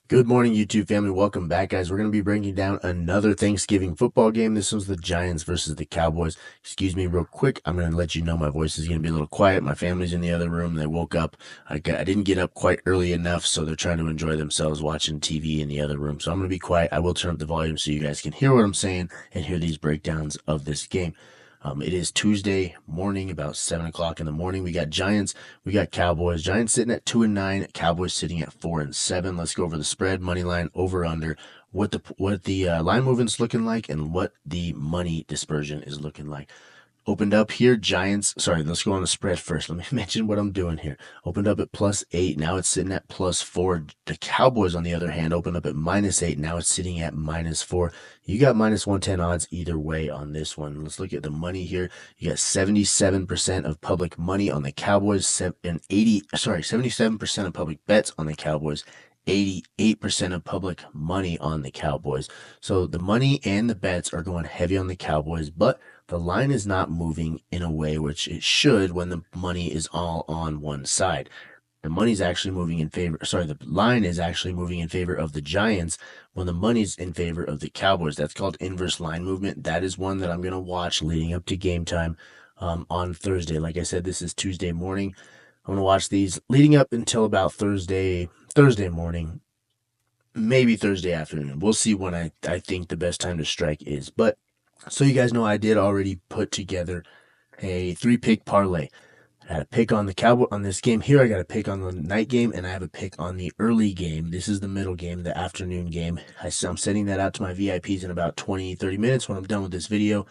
Good morning, YouTube family. Welcome back, guys. We're going to be breaking down another Thanksgiving football game. This was the Giants versus the Cowboys. Excuse me real quick. I'm going to let you know my voice is going to be a little quiet. My family's in the other room. They woke up. I didn't get up quite early enough, so they're trying to enjoy themselves watching TV in the other room. So I'm going to be quiet. I will turn up the volume so you guys can hear what I'm saying and hear these breakdowns of this game. It is Tuesday morning, about 7 o'clock in the morning. We got Giants, we got Cowboys. Giants sitting at 2-9, Cowboys sitting at 4-7. Let's go over the spread, money line, over under, what the line movement's looking like, and what the money dispersion is looking like. Opened up here, Giants. Sorry, let's go on the spread first. Let me mention what I'm doing here. Opened up at +8. Now it's sitting at +4. The Cowboys, on the other hand, opened up at -8. Now it's sitting at -4. You got -110 odds either way on this one. Let's look at the money here. You got 77% of public money on the Cowboys, 77% of public bets on the Cowboys. 88% of public money on the Cowboys. So the money and the bets are going heavy on the Cowboys, but the line is not moving in a way which it should when the money is all on one side. The money's actually moving in favor. Sorry, the line is actually moving in favor of the Giants when the money's in favor of the Cowboys. That's called inverse line movement. That is one that I'm going to watch leading up to game time on Thursday. Like I said, this is Tuesday morning. I'm going to watch these leading up until about Thursday morning, maybe Thursday afternoon. We'll see when I think the best time to strike is. But so you guys know, I did already put together a 3-pick parlay. I had a pick on the Cowboy on this game here. I got a pick on the night game, and I have a pick on the early game. This is the middle game, the afternoon game. I'm sending that out to my VIPs in about 20-30 minutes when I'm done with this video.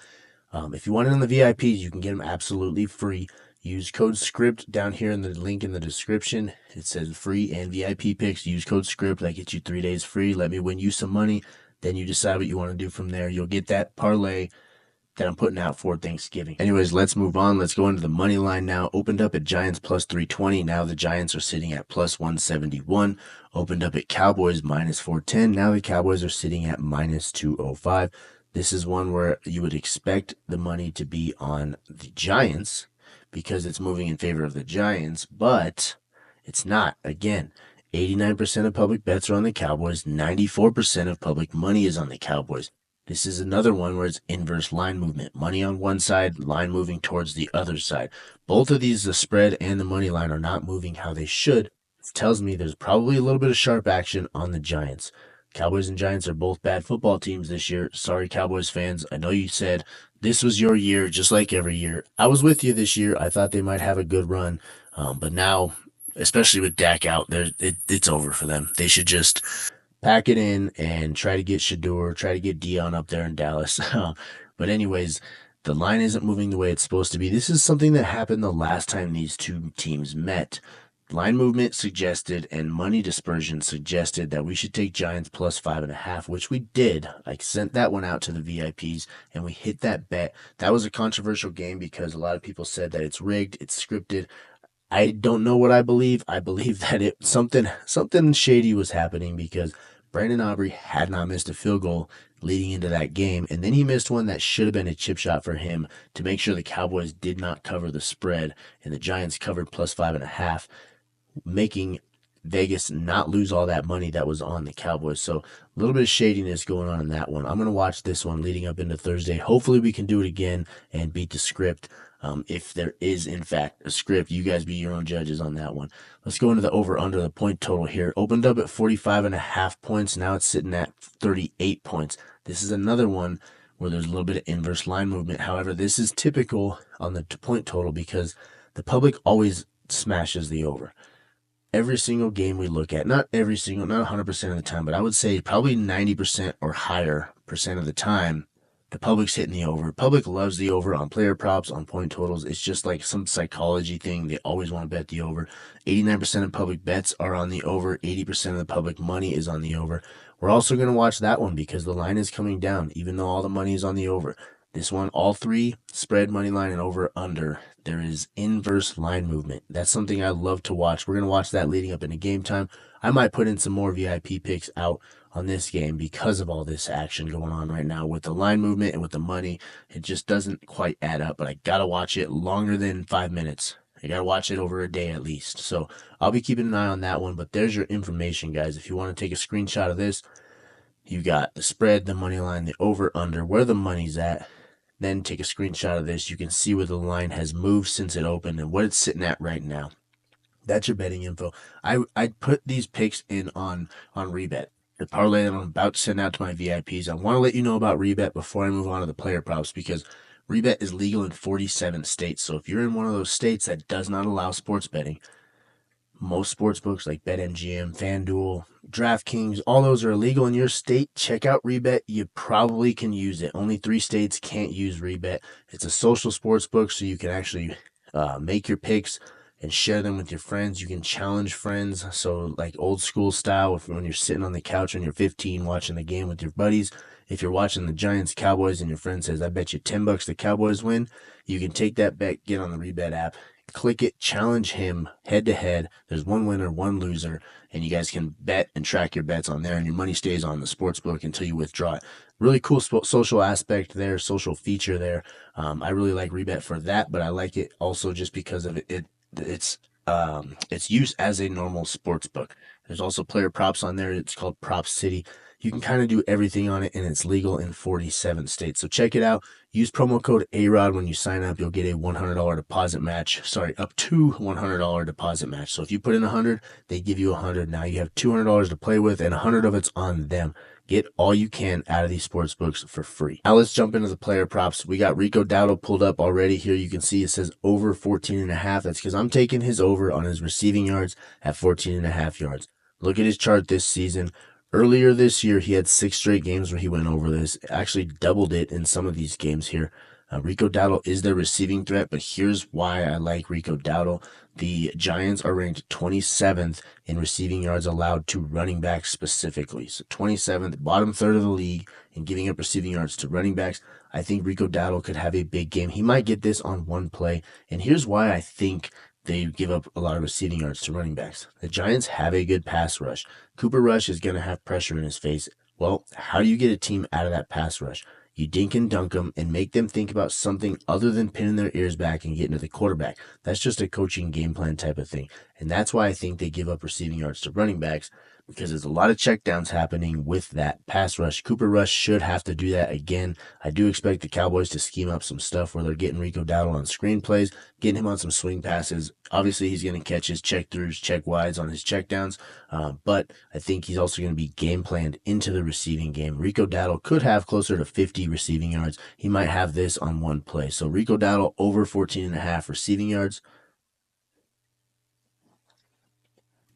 If you want it on the VIPs, you can get them absolutely free. Use code SCRIPT down here in the link in the description. It says free and VIP picks. Use code SCRIPT. That gets you 3 days free. Let me win you some money. Then you decide what you want to do from there. You'll get that parlay that I'm putting out for Thanksgiving. Anyways, let's move on. Let's go into the money line now. Opened up at Giants +320. Now the Giants are sitting at +171. Opened up at Cowboys -410. Now the Cowboys are sitting at -205. This is one where you would expect the money to be on the Giants because it's moving in favor of the Giants, but it's not. Again, 89% of public bets are on the Cowboys. 94% of public money is on the Cowboys. This is another one where it's inverse line movement. Money on one side, line moving towards the other side. Both of these, the spread and the money line, are not moving how they should. It tells me there's probably a little bit of sharp action on the Giants. Cowboys and Giants are both bad football teams this year. Sorry, Cowboys fans. I know you said this was your year, just like every year. I was with you this year. I thought they might have a good run. But now, especially with Dak out, it's over for them. They should just pack it in and try to get Shador, try to get Dion up there in Dallas. But anyways, the line isn't moving the way it's supposed to be. This is something that happened the last time these two teams met. Line movement suggested and money dispersion suggested that we should take Giants +5.5, which we did. I sent that one out to the VIPs and we hit that bet. That was a controversial game because a lot of people said that it's rigged, it's scripted. I don't know what I believe. I believe that something shady was happening because Brandon Aubrey had not missed a field goal leading into that game, and then he missed one that should have been a chip shot for him to make sure the Cowboys did not cover the spread, and the Giants covered +5.5, making Vegas not lose all that money that was on the Cowboys. So a little bit of shadiness going on in that one. I'm going to watch this one leading up into Thursday. Hopefully we can do it again and beat the script. If there is, in fact, a script, you guys be your own judges on that one. Let's go into the over-under, the point total here. Opened up at 45.5 points. Now it's sitting at 38 points. This is another one where there's a little bit of inverse line movement. However, this is typical on the point total because the public always smashes the over. Every single game we look at, not 100% of the time, but I would say probably 90% or higher percent of the time, the public's hitting the over. Public loves the over on player props, on point totals. It's just like some psychology thing. They always want to bet the over. 89% of public bets are on the over. 80% of the public money is on the over. We're also going to watch that one because the line is coming down, even though all the money is on the over. This one, all three, spread, money line, and over, under, there is inverse line movement. That's something I love to watch. We're going to watch that leading up into game time. I might put in some more VIP picks out on this game because of all this action going on right now with the line movement and with the money. It just doesn't quite add up, but I got to watch it longer than 5 minutes. I got to watch it over a day at least. So I'll be keeping an eye on that one. But there's your information, guys. If you want to take a screenshot of this, you got the spread, the money line, the over, under, where the money's at. Then take a screenshot of this. You can see where the line has moved since it opened and what it's sitting at right now. That's your betting info. I put these picks in on REBET, the parlay that I'm about to send out to my VIPs. I want to let you know about REBET before I move on to the player props, because REBET is legal in 47 states. So if you're in one of those states that does not allow sports betting, most sports books like BetMGM, FanDuel, DraftKings, all those are illegal in your state. Check out REBET. You probably can use it. Only 3 states can't use REBET. It's a social sports book, so you can actually make your picks and share them with your friends. You can challenge friends. So like old school style, when you're sitting on the couch when you're 15 watching the game with your buddies. If you're watching the Giants Cowboys and your friend says, I bet you $10 the Cowboys win, you can take that bet, get on the REBET app, click it, challenge him head to head. There's one winner, one loser, and you guys can bet and track your bets on there, and your money stays on the sports book until you withdraw it. Really cool social aspect there, social feature there. I really like REBET for that, but I like it also just because of its use as a normal sports book. There's also player props on there. It's called Prop City. You can kind of do everything on it, and it's legal in 47 states. So check it out. Use promo code AROD when you sign up. You'll get a $100 deposit match. Sorry, up to $100 deposit match. So if you put in 100, they give you 100. Now you have $200 to play with, and 100 of it's on them. Get all you can out of these sports books for free. Now let's jump into the player props. We got Rico Dowdle pulled up already. Here you can see it says over 14.5. That's because I'm taking his over on his receiving yards at 14.5 yards. Look at his chart this season. Earlier this year, he had 6 straight games where he went over this. Actually doubled it in some of these games here. Rico Dowdle is their receiving threat, but here's why I like Rico Dowdle. The Giants are ranked 27th in receiving yards allowed to running backs specifically. So 27th, bottom third of the league in giving up receiving yards to running backs. I think Rico Dowdle could have a big game. He might get this on one play, and here's why I think they give up a lot of receiving yards to running backs. The Giants have a good pass rush. Cooper Rush is going to have pressure in his face. Well, how do you get a team out of that pass rush? You dink and dunk them and make them think about something other than pinning their ears back and getting to the quarterback. That's just a coaching game plan type of thing. And that's why I think they give up receiving yards to running backs, because there's a lot of checkdowns happening with that pass rush. Cooper Rush should have to do that again. I do expect the Cowboys to scheme up some stuff where they're getting Rico Dowdle on screen plays, getting him on some swing passes. Obviously, he's going to catch his check throughs, check wides on his checkdowns, but I think he's also going to be game planned into the receiving game. Rico Dowdle could have closer to 50 receiving yards. He might have this on one play. So Rico Dowdle over 14.5 receiving yards.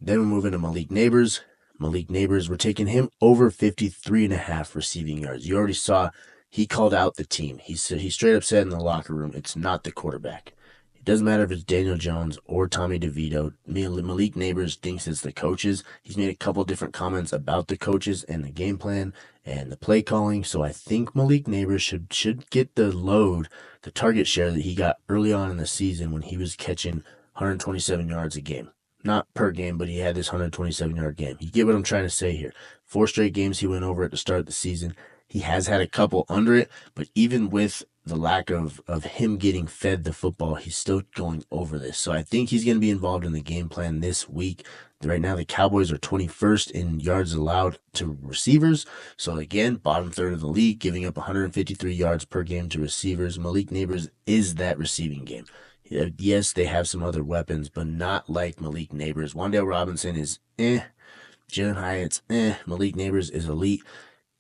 Then we move into Malik Neighbors. Malik Neighbors, we're taking him over 53.5 receiving yards. You already saw he called out the team. He straight up said in the locker room, it's not the quarterback. It doesn't matter if it's Daniel Jones or Tommy DeVito. Malik Neighbors thinks it's the coaches. He's made a couple different comments about the coaches and the game plan and the play calling. So I think Malik Neighbors should get the load, the target share that he got early on in the season when he was catching 127 yards a game. Not per game, but he had this 127-yard game. You get what I'm trying to say here. 4 straight games he went over at the start of the season. He has had a couple under it, but even with the lack of him getting fed the football, he's still going over this. So I think he's going to be involved in the game plan this week. Right now, the Cowboys are 21st in yards allowed to receivers. So again, bottom third of the league, giving up 153 yards per game to receivers. Malik Neighbors is that receiving game. Yes, they have some other weapons, but not like Malik Neighbors. Wan'Dale Robinson is Jalen Hyatt's Malik Neighbors is elite.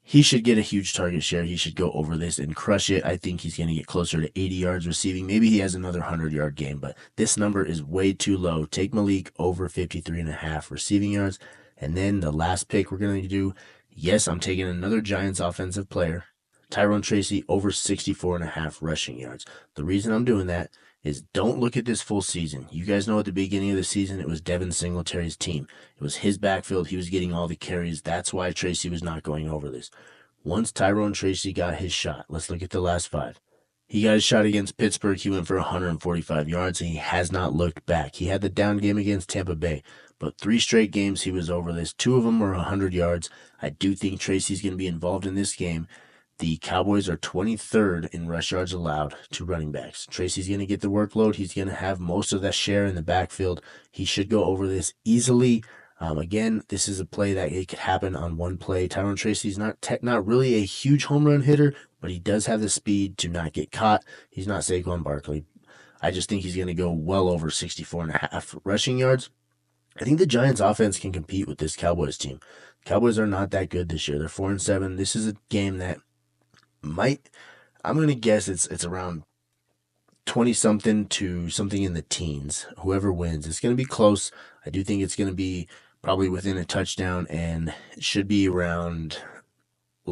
He should get a huge target share. He should go over this and crush it. I think he's going to get closer to 80 yards receiving. Maybe he has another 100-yard game, but this number is way too low. Take Malik over 53.5 receiving yards. And then the last pick we're going to do, yes, I'm taking another Giants offensive player, Tyrone Tracy, over 64.5 rushing yards. The reason I'm doing that is don't look at this full season. You guys know at the beginning of the season, it was Devin Singletary's team. It was his backfield. He was getting all the carries. That's why Tracy was not going over this. Once Tyrone Tracy got his shot, let's look at the last 5. He got his shot against Pittsburgh. He went for 145 yards, and he has not looked back. He had the down game against Tampa Bay, but 3 straight games he was over this. 2 of them were 100 yards. I do think Tracy's going to be involved in this game. the Cowboys are 23rd in rush yards allowed to running backs. Tracy's going to get the workload. He's going to have most of that share in the backfield. He should go over this easily. Again, this is a play that it could happen on one play. Tyrone Tracy's not really a huge home run hitter, but he does have the speed to not get caught. He's not Saquon Barkley. I just think he's going to go well over 64.5 rushing yards. I think the Giants offense can compete with this Cowboys team. Cowboys are not that good this year. They're 4-7. This is a game that I'm going to guess it's around 20 something to something in the teens. Whoever wins, it's going to be close. I do think it's going to be probably within a touchdown, and it should be around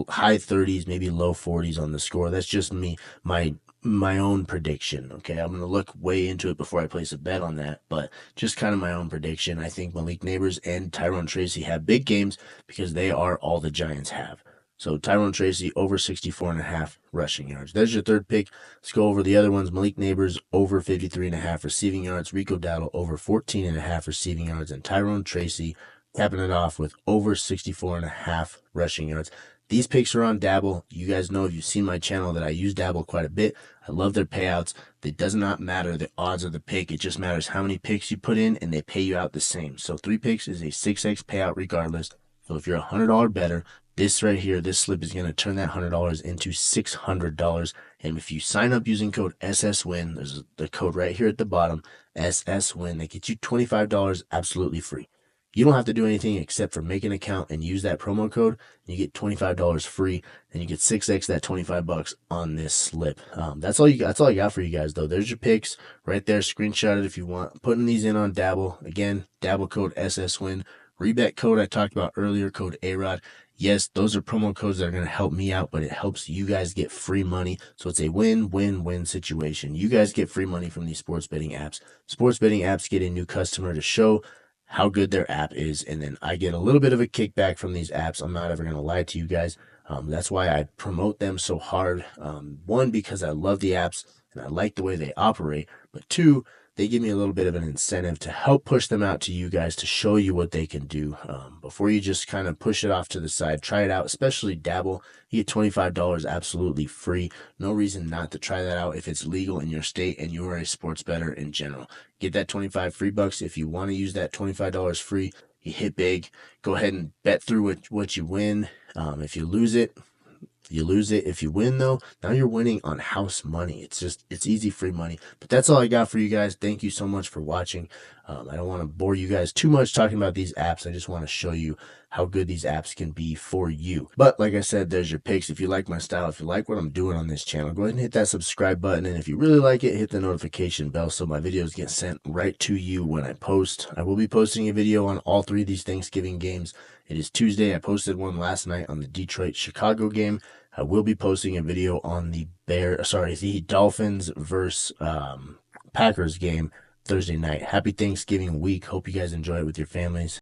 high 30s, maybe low 40s on the score. That's just my own prediction. Okay, I'm going to look way into it before I place a bet on that, but just kind of my own prediction. I think Malik Neighbors and Tyrone Tracy have big games because they are all the Giants have. So Tyrone Tracy over 64.5 rushing yards. There's your third pick. Let's go over the other ones. Malik Neighbors over 53.5 receiving yards. Rico Dowdle over 14.5 receiving yards. And Tyrone Tracy capping it off with over 64.5 rushing yards. These picks are on Dabble. You guys know, if you've seen my channel, that I use Dabble quite a bit. I love their payouts. It does not matter the odds of the pick. It just matters how many picks you put in, and they pay you out the same. So 3 picks is a 6x payout regardless. So if you're a $100 better, this right here, this slip is going to turn that $100 into $600. And if you sign up using code SSWIN, there's the code right here at the bottom, SSWIN, that gets you $25 absolutely free. You don't have to do anything except for make an account and use that promo code, and you get $25 free, and you get 6x that $25 on this slip. That's all I got for you guys, though. There's your picks right there. Screenshot it if you want. Putting these in on Dabble. Again, Dabble code SSWIN. REBET code I talked about earlier, code AROD. Yes, those are promo codes that are going to help me out, but it helps you guys get free money. So it's a win-win-win situation. You guys get free money from these sports betting apps. Sports betting apps get a new customer to show how good their app is, and then I get a little bit of a kickback from these apps. I'm not ever going to lie to you guys. That's why I promote them so hard. One, because I love the apps and I like the way they operate, but two, they give me a little bit of an incentive to help push them out to you guys to show you what they can do. Before you just kind of push it off to the side, try it out, especially Dabble. You get $25 absolutely free. No reason not to try that out if it's legal in your state and you are a sports bettor in general. Get that 25 free bucks. If you want to use that $25 free, you hit big. Go ahead and bet through what you win. If you lose it, you lose it. If you win, though, now you're winning on house money. It's easy, free money. But that's all I got for you guys. Thank you so much for watching. I don't want to bore you guys too much talking about these apps. I just want to show you how good these apps can be for you. But like I said, there's your picks. If you like my style, if you like what I'm doing on this channel, go ahead and hit that subscribe button. And if you really like it, hit the notification bell so my videos get sent right to you when I post. I will be posting a video on all 3 of these Thanksgiving games. It is Tuesday. I posted one last night on the Detroit-Chicago game. I will be posting a video on the Dolphins versus Packers game Thursday night. Happy Thanksgiving week. Hope you guys enjoy it with your families.